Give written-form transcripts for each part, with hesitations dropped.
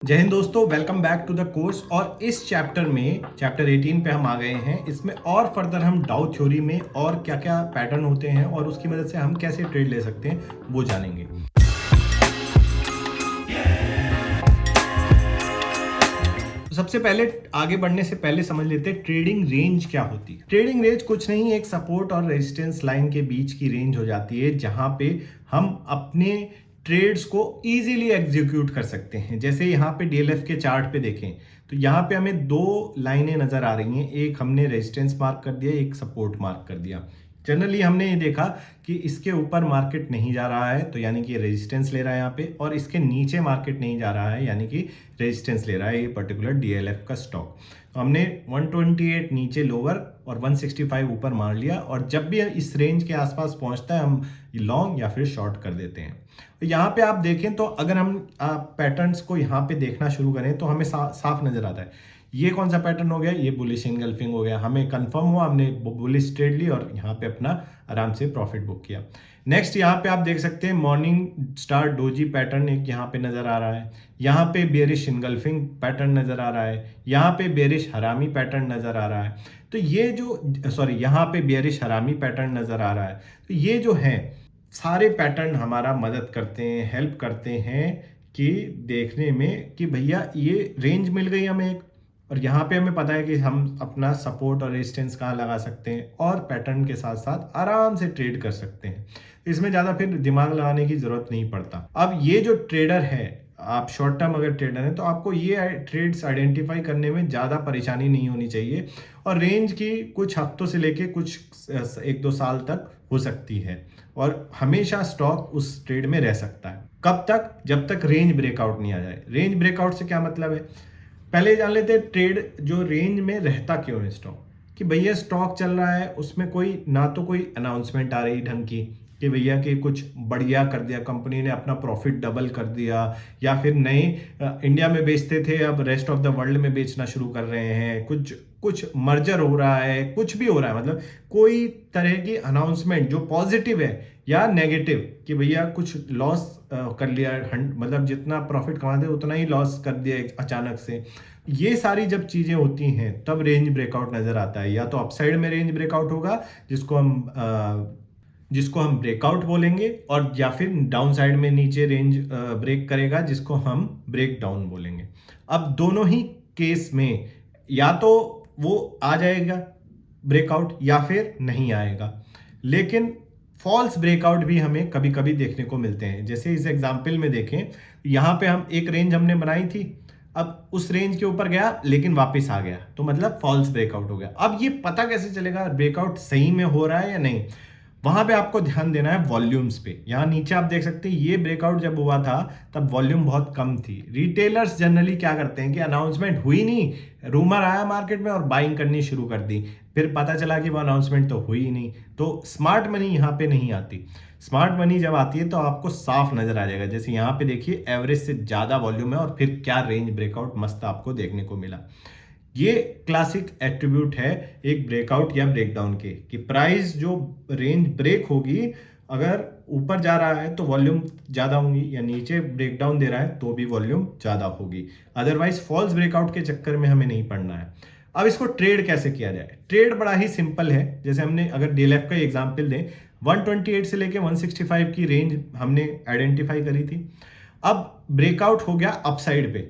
जय हिंद दोस्तों, welcome back to the course. और इस चैप्टर में चैप्टर 18 पे हम आ गए हैं। इसमें और फर्दर हम डाउ थ्योरी में और क्या क्या पैटर्न होते हैं और उसकी मदद से हम कैसे ट्रेड ले सकते हैं वो जानेंगे। तो सबसे पहले आगे बढ़ने से पहले समझ लेते हैं ट्रेडिंग रेंज क्या होती है। ट्रेडिंग रेंज कुछ नहीं, एक सपोर्ट और रेजिस्टेंस लाइन के बीच की रेंज हो जाती है जहां पे हम अपने ट्रेड्स को इजीली एग्जीक्यूट कर सकते हैं। जैसे यहाँ पे डीएलएफ के चार्ट पे देखें तो यहाँ पे हमें दो लाइनें नजर आ रही हैं, एक हमने रेजिस्टेंस मार्क कर दिया, एक सपोर्ट मार्क कर दिया। जनरली हमने ये देखा कि इसके ऊपर मार्केट नहीं जा रहा है तो यानी कि रेजिस्टेंस ले रहा है यहाँ पे, और इसके नीचे मार्केट नहीं जा रहा है यानी कि रेजिस्टेंस ले रहा है ये पर्टिकुलर डीएलएफ का स्टॉक। तो हमने 128 नीचे लोअर और 165 ऊपर मार लिया, और जब भी इस रेंज के आसपास पहुंचता है हम लॉन्ग या फिर शॉर्ट कर देते हैं। तो यहाँ पे आप देखें तो अगर हम पैटर्न्स को यहाँ पे देखना शुरू करें तो हमें साफ नजर आता है ये कौन सा पैटर्न हो गया, ये बुलिश इनगल्फिंग हो गया। हमें कंफर्म हुआ, हमने बुलिश ट्रेड ली और यहाँ पे अपना आराम से प्रॉफिट बुक किया। नेक्स्ट यहाँ पे आप देख सकते हैं मॉर्निंग स्टार डोजी पैटर्न एक यहाँ पे नजर आ रहा है, यहाँ पे बेरिश इनगल्फिंग पैटर्न नजर आ रहा है, यहाँ पे बेरिश हरामी पैटर्न नजर आ रहा है। तो ये जो यहाँ पे बेरिश हरामी पैटर्न नजर आ रहा है। तो ये जो है सारे पैटर्न हमारा मदद करते हैं, हेल्प करते हैं कि देखने में कि भैया ये रेंज मिल गई हमें एक, और यहाँ पे हमें पता है कि हम अपना सपोर्ट और रेजिस्टेंस कहाँ लगा सकते हैं और पैटर्न के साथ साथ आराम से ट्रेड कर सकते हैं। इसमें ज़्यादा फिर दिमाग लगाने की ज़रूरत नहीं पड़ता। अब ये जो ट्रेडर है, आप शॉर्ट टर्म अगर ट्रेडर हैं तो आपको ये ट्रेड्स आइडेंटिफाई करने में ज़्यादा परेशानी नहीं होनी चाहिए, और रेंज की कुछ हफ्तों से लेके कुछ 1-2 साल तक हो सकती है, और हमेशा स्टॉक उस ट्रेड में रह सकता है। कब तक? जब तक रेंज ब्रेकआउट नहीं आ जाए। रेंज ब्रेकआउट से क्या मतलब है, पहले जान लेते हैं ट्रेड जो रेंज में रहता क्यों है स्टॉक। कि भैया स्टॉक चल रहा है, उसमें कोई ना तो कोई अनाउंसमेंट आ रही ढंग की कि भैया कि कुछ बढ़िया कर दिया, कंपनी ने अपना प्रॉफिट डबल कर दिया, या फिर नए इंडिया में बेचते थे अब रेस्ट ऑफ द वर्ल्ड में बेचना शुरू कर रहे हैं, कुछ मर्जर हो रहा है, कुछ भी हो रहा है, मतलब कोई तरह की अनाउंसमेंट जो पॉजिटिव है या नेगेटिव कि भैया कुछ लॉस कर लिया, मतलब जितना प्रॉफिट कमाते उतना ही लॉस कर दिया अचानक से। ये सारी जब चीजें होती हैं तब रेंज ब्रेकआउट नजर आता है। या तो अपसाइड में रेंज ब्रेकआउट होगा जिसको हम ब्रेकआउट बोलेंगे, और या फिर डाउन साइड में नीचे रेंज ब्रेक करेगा जिसको हम ब्रेक डाउन बोलेंगे। अब दोनों ही केस में या तो वो आ जाएगा ब्रेकआउट या फिर नहीं आएगा, लेकिन फॉल्स ब्रेकआउट भी हमें कभी कभी देखने को मिलते हैं। जैसे इस एग्जाम्पल में देखें, यहाँ पे हम एक रेंज हमने बनाई थी, अब उस रेंज के ऊपर गया लेकिन वापस आ गया, तो मतलब फॉल्स ब्रेकआउट हो गया। अब ये पता कैसे चलेगा ब्रेकआउट सही में हो रहा है या नहीं? वहां पे आपको ध्यान देना है वॉल्यूम्स पे। यहाँ नीचे आप देख सकते हैं ये ब्रेकआउट जब हुआ था तब वॉल्यूम बहुत कम थी। रिटेलर्स जनरली क्या करते हैं कि अनाउंसमेंट हुई नहीं, रूमर आया मार्केट में और बाइंग करनी शुरू कर दी, फिर पता चला कि वो अनाउंसमेंट तो हुई ही नहीं। तो स्मार्ट मनी यहाँ पे नहीं आती। स्मार्ट मनी जब आती है तो आपको साफ नजर आ जाएगा। जैसे यहाँ पे देखिए एवरेज से ज्यादा वॉल्यूम है और फिर क्या रेंज ब्रेकआउट मस्त आपको देखने को मिला। ये क्लासिक एट्रीब्यूट है एक ब्रेकआउट या ब्रेकडाउन के, कि प्राइस जो रेंज ब्रेक होगी, अगर ऊपर जा रहा है तो वॉल्यूम ज्यादा होगी, या नीचे ब्रेकडाउन दे रहा है तो भी वॉल्यूम ज्यादा होगी। अदरवाइज फॉल्स ब्रेकआउट के चक्कर में हमें नहीं पड़ना है। अब इसको ट्रेड कैसे किया जाए? ट्रेड बड़ा ही सिंपल है। जैसे हमने अगर डीएलएफ का एग्जाम्पल दें, 128 से लेके 165 की रेंज हमने आइडेंटिफाई करी थी। अब ब्रेकआउट हो गया अपसाइड पे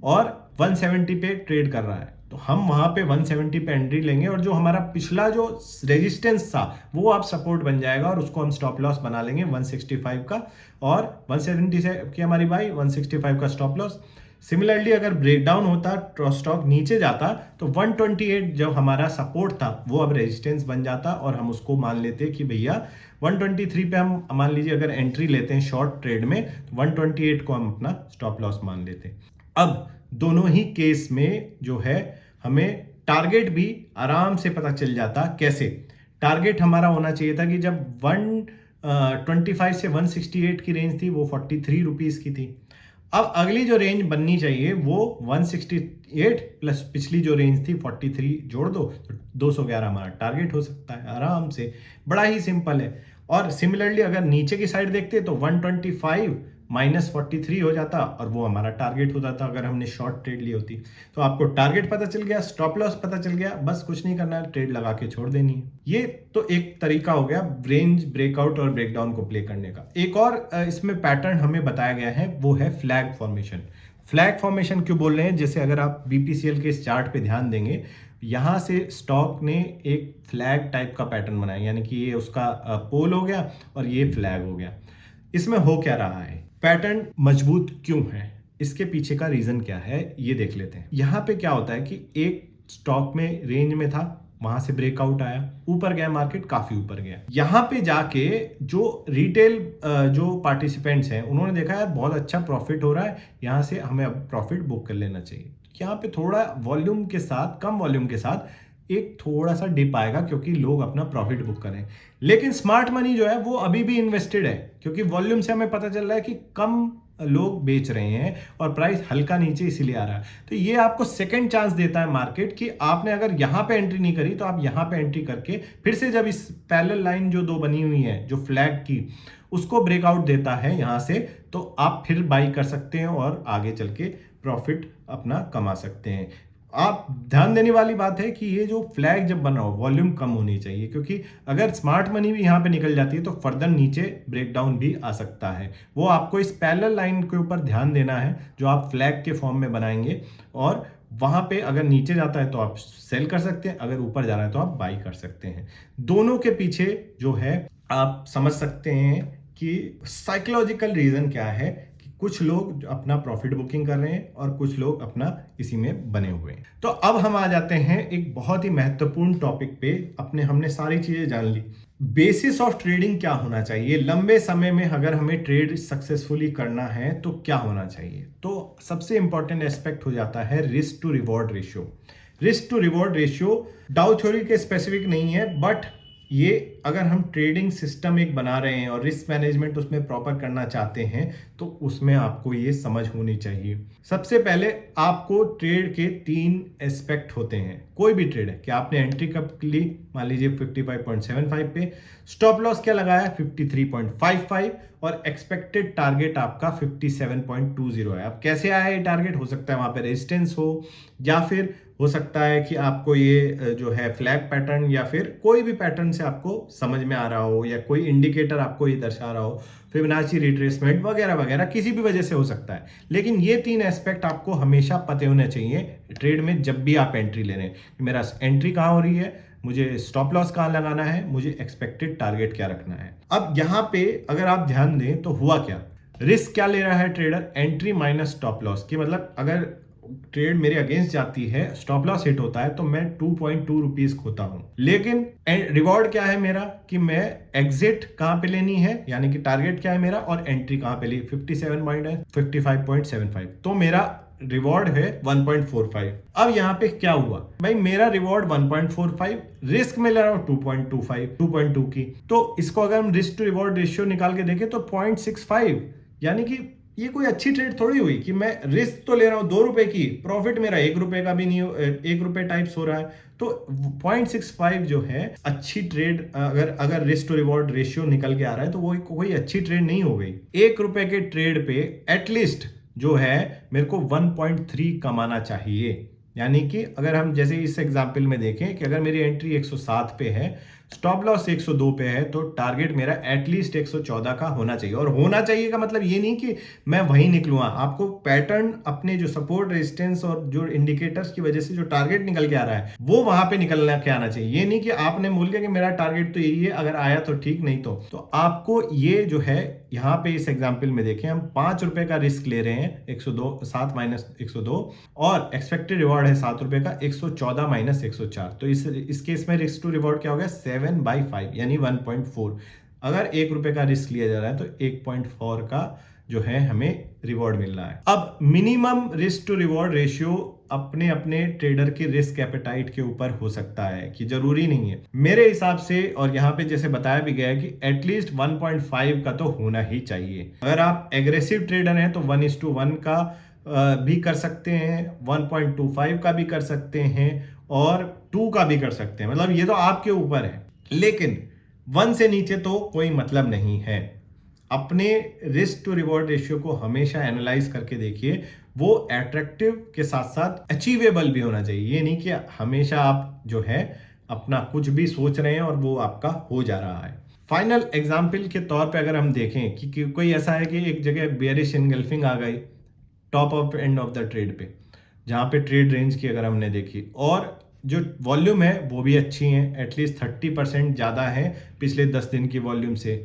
और 170 पे ट्रेड कर रहा है, तो हम वहां पे 170 पे एंट्री लेंगे, और जो हमारा पिछला जो रेजिस्टेंस था वो आप सपोर्ट बन जाएगा, और उसको हम स्टॉप लॉस बना लेंगे 165 का, और 170 से की हमारी बाई, 165 का स्टॉप लॉस। सिमिलरली अगर ब्रेकडाउन होता, स्टॉक नीचे जाता, तो 128 जो हमारा सपोर्ट था वो अब रेजिस्टेंस बन जाता, और हम उसको मान लेते कि भैया 123 पे हम मान लीजिए अगर एंट्री लेते हैं शॉर्ट ट्रेड में, तो 128 को हम अपना स्टॉप लॉस मान लेते हैं। अब दोनों ही केस में जो है हमें टारगेट भी आराम से पता चल जाता। कैसे? टारगेट हमारा होना चाहिए था कि जब 125 से 168 की रेंज थी वो 43 रुपीज की थी। अब अगली जो रेंज बननी चाहिए वो 168 प्लस पिछली जो रेंज थी 43 जोड़ दो तो 211 हमारा टारगेट हो सकता है आराम से। बड़ा ही सिंपल है। और सिमिलरली अगर नीचे की साइड देखते तो 125 -43 हो जाता और वो हमारा टारगेट हो जाता अगर हमने शॉर्ट ट्रेड ली होती। तो आपको टारगेट पता चल गया, स्टॉप लॉस पता चल गया, बस कुछ नहीं करना है, ट्रेड लगा के छोड़ देनी है। ये तो एक तरीका हो गया रेंज ब्रेकआउट और ब्रेकडाउन को प्ले करने का। एक और इसमें पैटर्न हमें बताया गया है, वो है फ्लैग फॉर्मेशन। फ्लैग फॉर्मेशन क्यों बोल रहे हैं? जैसे अगर आप बीपीसीएल के इस चार्ट पे ध्यान देंगे, यहाँ से स्टॉक ने एक फ्लैग टाइप का पैटर्न बनाया, यानी कि ये उसका पोल हो गया और ये फ्लैग हो गया। इसमें हो क्या रहा है, पैटर्न मजबूत क्यों है, इसके पीछे का रीजन क्या है, ये देख लेते हैं। यहाँ पे क्या होता है कि एक स्टॉक में रेंज में था, वहां से ब्रेकआउट आया, ऊपर गया, मार्केट काफी ऊपर गया। यहाँ पे जाके जो रिटेल जो पार्टिसिपेंट्स हैं उन्होंने देखा यार बहुत अच्छा प्रॉफिट हो रहा है, यहाँ से हमें अब प्रॉफिट बुक कर लेना चाहिए। यहाँ पे थोड़ा वॉल्यूम के साथ, कम वॉल्यूम के साथ एक थोड़ा सा डिप आएगा क्योंकि लोग अपना प्रॉफिट बुक करें। लेकिन स्मार्ट मनी जो है वो अभी भी इन्वेस्टेड है, क्योंकि वॉल्यूम से हमें पता चल रहा है कि कम लोग बेच रहे हैं और प्राइस हल्का नीचे इसीलिए आ रहा है। तो ये आपको सेकंड चांस देता है मार्केट कि आपने अगर यहां पे एंट्री नहीं करी तो आप यहां पे एंट्री करके फिर से जब इस पैरेलल लाइन जो दो बनी हुई है जो फ्लैग की, उसको ब्रेकआउट देता है यहां से, तो आप फिर बाई कर सकते हैं और आगे चल के प्रॉफिट अपना कमा सकते हैं। आप ध्यान देने वाली बात है कि ये जो फ्लैग जब बन रहा हो वॉल्यूम कम होनी चाहिए, क्योंकि अगर स्मार्ट मनी भी यहाँ पे निकल जाती है तो फर्दर नीचे ब्रेकडाउन भी आ सकता है। वो आपको इस पैरेलल लाइन के ऊपर ध्यान देना है जो आप फ्लैग के फॉर्म में बनाएंगे, और वहां पे अगर नीचे जाता है तो आप सेल कर सकते हैं, अगर ऊपर जा रहा है तो आप बाई कर सकते हैं। दोनों के पीछे जो है आप समझ सकते हैं कि साइकोलॉजिकल रीजन क्या है, कुछ लोग अपना प्रॉफिट बुकिंग कर रहे हैं और कुछ लोग अपना इसी में बने हुए हैं। तो अब हम आ जाते हैं एक बहुत ही महत्वपूर्ण टॉपिक पे। हमने सारी चीजें जान ली, बेसिस ऑफ ट्रेडिंग क्या होना चाहिए, लंबे समय में अगर हमें ट्रेड सक्सेसफुली करना है तो क्या होना चाहिए। तो सबसे इंपॉर्टेंट एस्पेक्ट हो जाता है risk to reward ratio. Risk to reward ratio Dow theory के स्पेसिफिक नहीं है, बट ये अगर हम ट्रेडिंग सिस्टम एक बना रहे हैं और रिस्क मैनेजमेंट उसमें प्रॉपर करना चाहते हैं तो उसमें आपको ये समझ होनी चाहिए। सबसे पहले आपको ट्रेड के 3 एस्पेक्ट होते हैं। कोई भी ट्रेड है कि आपने एंट्री कब ली, मान लीजिए 55.75 पे, स्टॉप लॉस क्या लगाया 53.55 और एक्सपेक्टेड टारगेट आपका 57.20 है। अब कैसे आया ये टारगेट, हो सकता है वहां पे रेजिस्टेंस हो, या फिर हो सकता है कि आपको ये जो है फ्लैग पैटर्न या फिर कोई भी पैटर्न से आपको समझ में आ रहा हो, या कोई इंडिकेटर आपको ये दर्शा रहा हो, फिबोनाची रिट्रेसमेंट वगैरह वगैरह, किसी भी वजह से हो सकता है। लेकिन ये 3 एस्पेक्ट आपको हमेशा पते होने चाहिए ट्रेड में जब भी आप एंट्री ले रहे हैं। मेरा एंट्री कहाँ हो रही है, मुझे स्टॉप लॉस कहाँ लगाना है, मुझे एक्सपेक्टेड टारगेट क्या रखना है। अब यहाँ पे अगर आप ध्यान दें तो हुआ क्या, रिस्क क्या ले रहा है trader, entry minus stop loss की। मतलब अगर ट्रेड मेरे अगेंस्ट जाती है, स्टॉप लॉस हिट होता है तो मैं 2.2 रुपीज खोता हूं। लेकिन रिवॉर्ड क्या है मेरा कि मैं एग्जिट कहां पे लेनी है, यानी कि टारगेट क्या है मेरा, और एंट्री कहां पे ली 55.75। तो मेरा रिवॉर्ड है 1.45। अब यहाँ पे क्या हुआ भाई, मेरा रिवॉर्ड 1.45, रिस्क में ले रहा हूं 2.2 की। तो इसको अगर हम रिस्क टू रिवॉर्ड रेशियो निकाल के देखें तो 0.65, यानी कि ये कोई अच्छी ट्रेड थोड़ी हुई कि मैं रिस्क तो ले रहा हूं 2 रुपए की, प्रॉफिट मेरा 1 रुपए का भी नहीं, 1 रुपए टाइप्स हो रहा है। तो 0.65 जो है अच्छी ट्रेड, अगर रिस्क टू रिवॉर्ड रेशियो निकल के आ रहा है तो वो कोई अच्छी ट्रेड नहीं हो गई। 1 रुपए के ट्रेड पे एटलीस्ट जो है मेरे को 1.3 कमाना चाहिए। यानी कि अगर हम जैसे इस एग्जाम्पल में देखें कि अगर मेरी एंट्री 107 पे है, स्टॉप लॉस 102 पे है, तो टारगेट मेरा एटलीस्ट 114 का होना चाहिए। और होना चाहिए का मतलब ये नहीं कि मैं वहीं निकलूंगा, आपको पैटर्न अपने जो सपोर्ट रेजिस्टेंस और जो इंडिकेटर्स की वजह से जो टारगेट निकल के आ रहा है वो वहां पे निकलना के आना चाहिए। ये नहीं कि आपने बोल दिया कि मेरा टारगेट तो यही है, अगर आया तो ठीक, नहीं तो आपको ये जो है यहाँ पे इस एग्जाम्पल में देखें, हम 5 रुपए का रिस्क ले रहे हैं, 102 7 माइनस 102, और एक्सपेक्टेड रिवॉर्ड है 7 रुपए का, 114 माइनस 104। तो इस केस में रिस्क टू रिवॉर्ड क्या हो गया 7/5 यानी 1.4। अगर 1 रुपए का रिस्क लिया जा रहा है तो 1.4 का जो है हमें रिवॉर्ड मिल रहा है। अब minimum risk to reward ratio अपने अपने ट्रेडर के रिस्क एपेटाइट के ऊपर हो सकता है, कि जरूरी नहीं है। मेरे हिसाब से, और यहाँ पे जैसे बताया भी गया है कि एटलीस्ट 1.5 का तो होना ही चाहिए। अगर आप एग्रेसिव ट्रेडर हैं तो 1:1 का भी कर सकते हैं, 1.25 का भी कर सकते हैं, और 2 का भी कर सकते हैं। मतलब ये तो आपके ऊपर है, लेकिन 1 से नीचे तो कोई मतलब नहीं है। अपने रिस्क टू रिवॉर्ड रेशियो को हमेशा एनालाइज करके देखिए, वो अट्रैक्टिव के साथ साथ अचीवेबल भी होना चाहिए। ये नहीं कि हमेशा आप जो है अपना कुछ भी सोच रहे हैं और वो आपका हो जा रहा है। फाइनल एग्जाम्पल के तौर पे अगर हम देखें कि कोई ऐसा है कि एक जगह बेयरिश इनगल्फिंग आ गई top of end of the trade पे, जहाँ पे ट्रेड रेंज की अगर हमने देखी और जो वॉल्यूम है वो भी अच्छी है, एटलीस्ट 30% ज़्यादा है पिछले 10 दिन की वॉल्यूम से,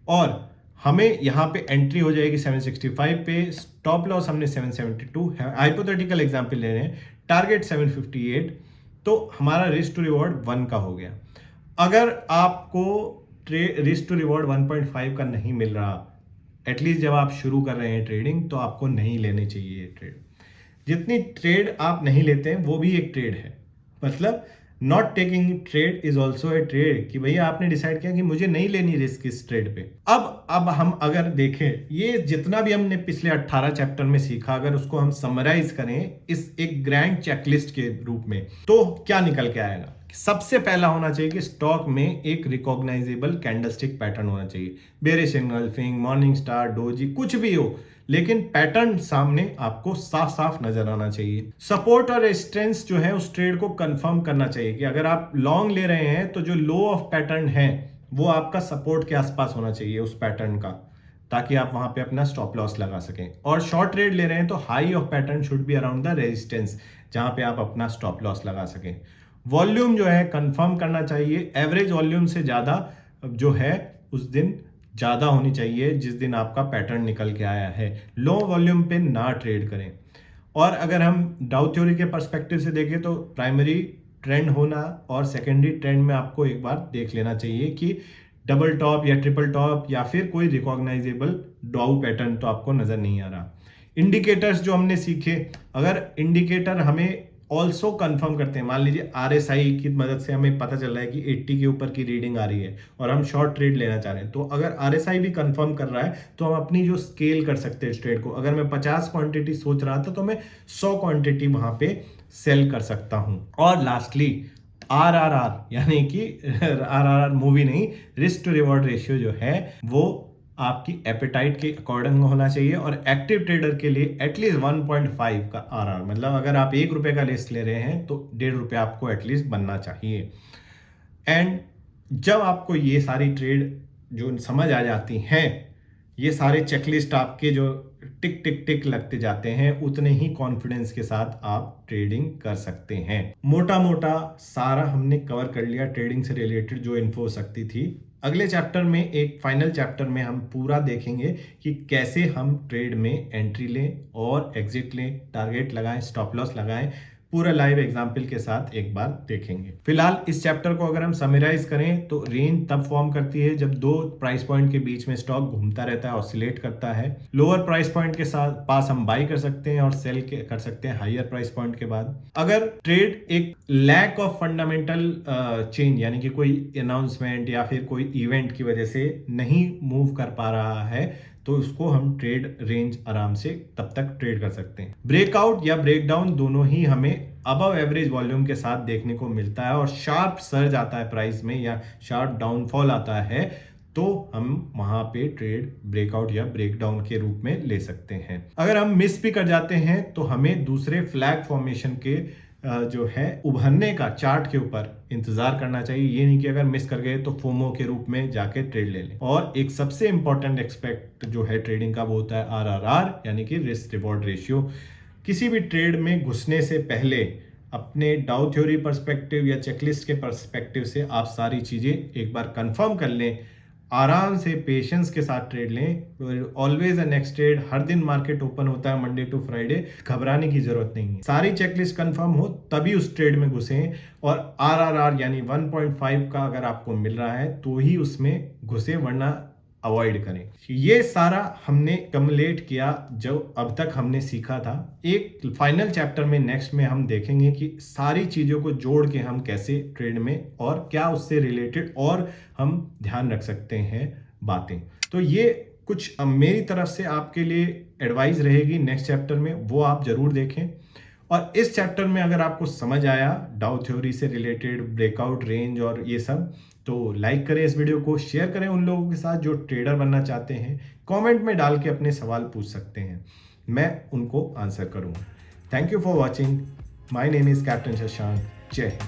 और हमें यहाँ पे एंट्री हो जाएगी 765 पे, स्टॉप लॉस हमने 772 है, हाइपोथेटिकल एग्जांपल ले रहे हैं, टारगेट 758, तो हमारा रिस्क टू रिवॉर्ड 1 का हो गया। अगर आपको रिस्क टू रिवॉर्ड 1.5 का नहीं मिल रहा, एटलीस्ट जब आप शुरू कर रहे हैं ट्रेडिंग, तो आपको नहीं लेनी चाहिए ये ट्रेड। जितनी ट्रेड आप नहीं लेते हैं वो भी एक ट्रेड है, मतलब not taking trade is also a trade, कि भैया आपने डिसाइड किया कि मुझे नहीं लेनी रिस्क इस ट्रेड पे। अब हम अगर देखें, ये जितना भी हमने पिछले 18 चैप्टर में सीखा, अगर उसको हम समराइज करें इस एक ग्रैंड चेकलिस्ट के रूप में, तो क्या निकल के आएगा? सबसे पहला होना चाहिए कि स्टॉक में एक रिकॉग्नाइजेबल कैंडलस्टिक पैटर्न होना चाहिए, bearish engulfing, morning star, doji, कुछ भी हो, लेकिन पैटर्न सामने आपको साफ साफ नजर आना चाहिए। सपोर्ट और रेजिस्टेंस जो है उस ट्रेड को कंफर्म करना चाहिए कि अगर आप लॉन्ग ले रहे हैं तो जो लो ऑफ पैटर्न है वो आपका सपोर्ट के आसपास होना चाहिए उस पैटर्न का, ताकि आप वहां पे अपना स्टॉप लॉस लगा सकें। और शॉर्ट ट्रेड ले रहे हैं तो high of pattern should be around the resistance, जहां पे आप अपना स्टॉप लॉस लगा सकें। वॉल्यूम जो है कंफर्म करना चाहिए, एवरेज वॉल्यूम से ज्यादा जो है उस दिन ज़्यादा होनी चाहिए जिस दिन आपका पैटर्न निकल के आया है। लो वॉल्यूम पे ना ट्रेड करें। और अगर हम डाउ थ्योरी के पर्सपेक्टिव से देखें तो प्राइमरी ट्रेंड होना और सेकेंडरी ट्रेंड में आपको एक बार देख लेना चाहिए कि डबल टॉप या ट्रिपल टॉप या फिर कोई रिकॉग्नाइजेबल डाउ पैटर्न तो आपको नजर नहीं आ रहा। इंडिकेटर्स जो हमने सीखे, अगर इंडिकेटर हमें ऑल्सो कंफर्म करते हैं, मान लीजिए आरएसआई की मदद से हमें पता चल रहा है कि 80 के ऊपर की रीडिंग आ रही है और हम शॉर्ट ट्रेड लेना चाह रहे हैं, तो अगर आरएसआई भी कंफर्म कर रहा है तो हम अपनी जो स्केल कर सकते हैं इस ट्रेड को। अगर मैं 50 क्वांटिटी सोच रहा था तो मैं 100 क्वांटिटी वहां पे सेल कर सकता हूं। और लास्टली आरआरआर, यानी कि आरआरआर मूवी नहीं, रिस्क टू रिवॉर्ड रेशियो जो है वो आपकी एपेटाइट के अकॉर्डिंग होना चाहिए, और एक्टिव ट्रेडर के लिए एटलीस्ट 1.5 का आरआर, मतलब अगर आप ₹1 का लिस्ट ले रहे हैं तो ₹1.5 आपको एटलीस्ट बनना चाहिए। एंड जब आपको ये सारी ट्रेड जो समझ आ जाती हैं, ये सारे चेकलिस्ट आपके जो टिक टिक टिक लगते जाते हैं, उतने ही कॉन्फिडेंस के साथ आप ट्रेडिंग कर सकते हैं। मोटा मोटा सारा हमने कवर कर लिया ट्रेडिंग से रिलेटेड जो इन्फो हो सकती थी। अगले चैप्टर में, एक फाइनल चैप्टर में, हम पूरा देखेंगे कि कैसे हम ट्रेड में एंट्री लें और एग्जिट लें, टारगेट लगाएं, स्टॉप लॉस लगाएं, पूरा लाइव एग्जाम्पल के साथ एक बार देखेंगे। फिलहाल इस चैप्टर को अगर हम समराइज करें तो रेंज तब फॉर्म करती है जब दो प्राइस पॉइंट के बीच में स्टॉक घूमता रहता है, ऑसिलेट करता है। लोअर प्राइस पॉइंट के साथ पास हम बाई कर सकते हैं और सेल कर सकते हैं हायर प्राइस पॉइंट के बाद। अगर ट्रेड एक लैक ऑफ फंडामेंटल चेंज, यानी कि कोई अनाउंसमेंट या फिर कोई इवेंट की वजह से नहीं मूव कर पा रहा है, तो उसको हम ट्रेड रेंज आराम से तब तक ट्रेड कर सकते हैं। ब्रेकआउट या ब्रेकडाउन दोनों ही हमें अबव एवरेज वॉल्यूम के साथ देखने को मिलता है, और शार्प सर्ज आता है प्राइस में या शार्प डाउनफॉल आता है तो हम वहां पे ट्रेड ब्रेकआउट या ब्रेकडाउन के रूप में ले सकते हैं। अगर हम मिस भी कर जाते हैं तो हमें दूसरे फ्लैग फॉर्मेशन के जो है उभरने का चार्ट के ऊपर इंतजार करना चाहिए। ये नहीं कि अगर मिस कर गए तो फोमो के रूप में जाके ट्रेड ले लें। और एक सबसे इंपॉर्टेंट एक्सपेक्ट जो है ट्रेडिंग का वो होता है आरआरआर, यानी कि रिस्क रिवॉर्ड रेशियो। किसी भी ट्रेड में घुसने से पहले अपने डाउ थ्योरी पर्सपेक्टिव या चेकलिस्ट के पर्सपेक्टिव से आप सारी चीजें एक बार कंफर्म कर लें, आराम से पेशेंस के साथ ट्रेड लें। ऑलवेज अ नेक्स्ट ट्रेड, हर दिन मार्केट ओपन होता है मंडे टू फ्राइडे, घबराने की जरूरत नहीं है। सारी चेकलिस्ट कंफर्म हो तभी उस ट्रेड में घुसें, और आरआरआर यानी 1.5 का अगर आपको मिल रहा है तो ही उसमें घुसे, वरना अवॉइड करें। ये सारा हमने कम्युलेट किया जो अब तक हमने सीखा था। एक फाइनल चैप्टर में नेक्स्ट में हम देखेंगे कि सारी चीजों को जोड़ के हम कैसे ट्रेड में और क्या उससे रिलेटेड और हम ध्यान रख सकते हैं बातें। तो ये कुछ मेरी तरफ से आपके लिए एडवाइस रहेगी नेक्स्ट चैप्टर में, वो आप जरूर देखें। और इस चैप्टर में अगर आपको समझ आया डाउ थ्योरी से रिलेटेड, ब्रेकआउट, रेंज और ये सब, तो लाइक करें इस वीडियो को, शेयर करें उन लोगों के साथ जो ट्रेडर बनना चाहते हैं, कमेंट में डाल के अपने सवाल पूछ सकते हैं, मैं उनको आंसर करूँगा। Thank you for watching. My name is captain Shashank. जय हिंद।